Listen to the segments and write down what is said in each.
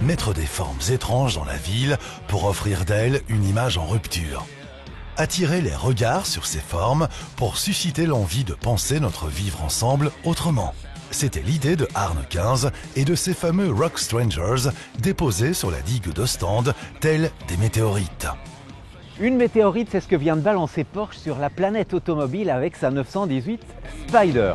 mettre des formes étranges dans la ville pour offrir d'elle une image en rupture. Attirer les regards sur ces formes pour susciter l'envie de penser notre vivre ensemble autrement. C'était l'idée de Arne 15 et de ces fameux Rock Strangers déposés sur la digue d'Ostende, tels des météorites. Une météorite, c'est ce que vient de balancer Porsche sur la planète automobile avec sa 918 Spider.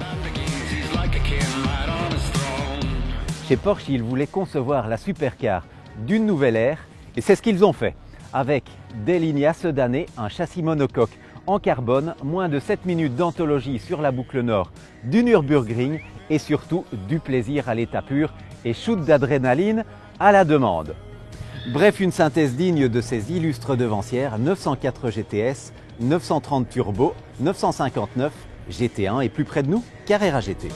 Chez Porsche, ils voulaient concevoir la supercar d'une nouvelle ère et c'est ce qu'ils ont fait. Avec des lignes à sedanées, un châssis monocoque en carbone, moins de 7 minutes d'anthologie sur la boucle nord du Nürburgring et surtout du plaisir à l'état pur et shoot d'adrénaline à la demande. Bref, une synthèse digne de ces illustres devancières, 904 GTS, 930 Turbo, 959 GT1 et plus près de nous, Carrera GT.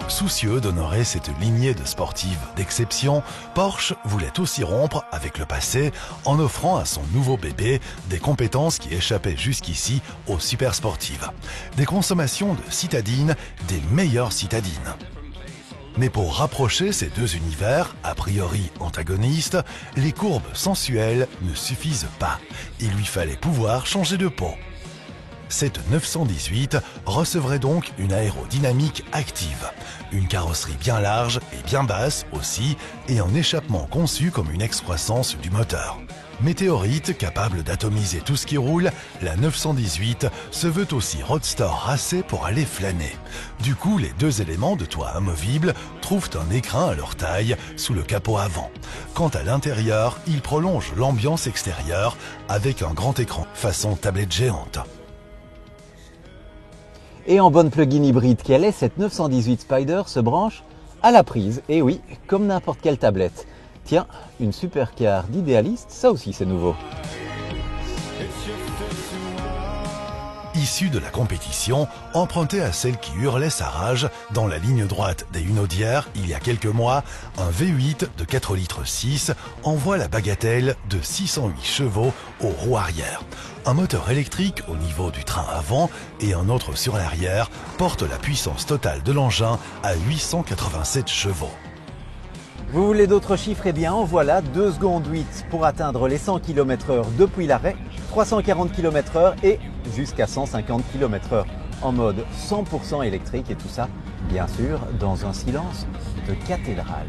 Soucieux d'honorer cette lignée de sportives d'exception, Porsche voulait aussi rompre avec le passé en offrant à son nouveau bébé des compétences qui échappaient jusqu'ici aux supersportives. Des consommations de citadines, des meilleures citadines. Mais pour rapprocher ces deux univers, a priori antagonistes, les courbes sensuelles ne suffisent pas. Il lui fallait pouvoir changer de peau. Cette 918 recevrait donc une aérodynamique active, une carrosserie bien large et bien basse aussi, et un échappement conçu comme une excroissance du moteur. Météorite capable d'atomiser tout ce qui roule, la 918 se veut aussi roadster racé pour aller flâner. Du coup, les deux éléments de toit amovibles trouvent un écrin à leur taille sous le capot avant. Quant à l'intérieur, ils prolongent l'ambiance extérieure avec un grand écran façon tablette géante. Et en bonne plug-in hybride qu'elle est, cette 918 Spider se branche à la prise. Et oui, comme n'importe quelle tablette. Tiens, une supercar d'idéaliste, ça aussi c'est nouveau. Issue de la compétition, empruntée à celle qui hurlait sa rage dans la ligne droite des Hunaudière il y a quelques mois, un V8 de 4 litres 6 envoie la bagatelle de 608 chevaux aux roues arrière. Un moteur électrique au niveau du train avant et un autre sur l'arrière porte la puissance totale de l'engin à 887 chevaux. Vous voulez d'autres chiffres? Eh bien en voilà, 2 secondes 8 pour atteindre les 100 km/h depuis l'arrêt, 340 km/h et jusqu'à 150 km/h en mode 100% électrique et tout ça, bien sûr, dans un silence de cathédrale.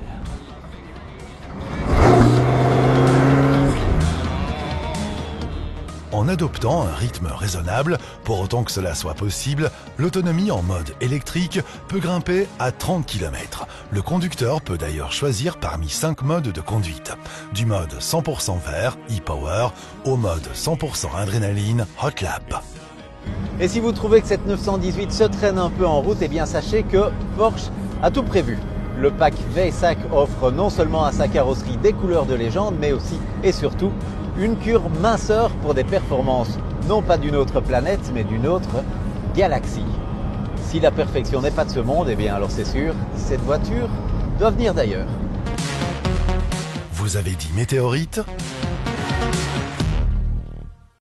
En adoptant un rythme raisonnable, pour autant que cela soit possible, l'autonomie en mode électrique peut grimper à 30 km. Le conducteur peut d'ailleurs choisir parmi 5 modes de conduite. Du mode 100% vert, e-power, au mode 100% adrénaline, hot lap. Et si vous trouvez que cette 918 se traîne un peu en route, eh bien sachez que Porsche a tout prévu. Le pack V-Sac offre non seulement à sa carrosserie des couleurs de légende, mais aussi et surtout une cure minceur pour des performances non pas d'une autre planète, mais d'une autre galaxie. Si la perfection n'est pas de ce monde, eh bien alors c'est sûr, cette voiture doit venir d'ailleurs. Vous avez dit météorite ?